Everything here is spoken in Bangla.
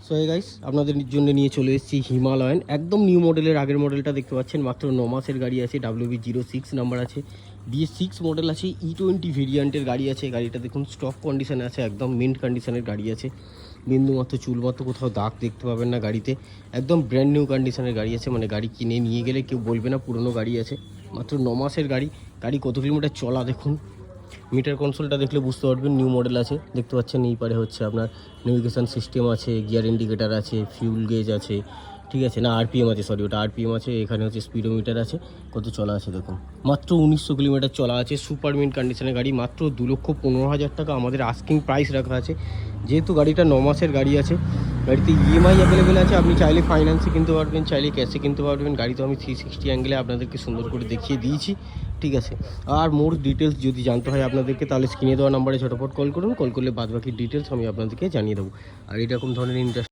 সো গাইস আপনাদের জন্য নিয়ে চলে এসেছি হিমালয়ান একদম নিউ মডেলের। আগের মডেলটা দেখতে পাচ্ছেন মাত্র 9 মাসের গাড়ি আছে, WB06 নাম্বার আছে, BS6 মডেল আছে, E20 ভেরিয়েন্টের গাড়ি আছে। গাড়িটা দেখুন স্টক কন্ডিশনে আছে, একদম মিন্ট কন্ডিশনের গাড়ি আছে। বিন্দুমাত্র চুলমাত্র কোথাও দাগ দেখতে পাবেন না গাড়িতে, একদম ব্র্যান্ড নিউ কন্ডিশনের গাড়ি আছে। মানে গাড়ি কিনে নিয়ে গেলে কেউ বলবে না পুরনো গাড়ি আছে। মাত্র 9 মাসের গাড়ি। গাড়ি কত কিলোমিটার চলা দেখুন, মিটার কনসোলটা দেখলে বুঝতে পারবেন নিউ মডেল আছে। দেখতে পাচ্ছেন এই পারে হচ্ছে আপনার নেভিগেশন সিস্টেম আছে, গিয়ার ইন্ডিকেটার আছে, ফিউল গেজ আছে, ঠিক আছে না RPM আছে, সরি ওটা RPM আছে। এখানে হচ্ছে স্পিডোমিটার আছে, কত চলা আছে দেখুন। মাত্র 1900 কিলোমিটার চলা আছে। সুপার মিন্ট কন্ডিশনের গাড়ি, মাত্র 2,15,000 টাকা আমাদের আস্কিং প্রাইস রাখা আছে। যেহেতু গাড়িটা 9 মাসের গাড়ি আছে, গাড়িতে EMI অ্যাভেলেবেল আছে। আপনি চাইলে ফাইন্যান্সে কিনতে পারবেন, চাইলে ক্যাশে কিনতে পারবেন। গাড়ি তো আমি 360 অ্যাঙ্গেলে আপনাদেরকে সুন্দর করে দেখিয়ে দিয়েছি, ঠিক আছে। আর মোর ডিটেলস যদি জানতে হয় আপনাদেরকে, তাহলে স্ক্রিনে দেওয়া নাম্বারে ঝটপট কল করুন। কল করলে বাদবাকি ডিটেলস আমি আপনাদেরকে জানিয়ে দেবো। আর এরকম ধরনের ইন্টারেস্ট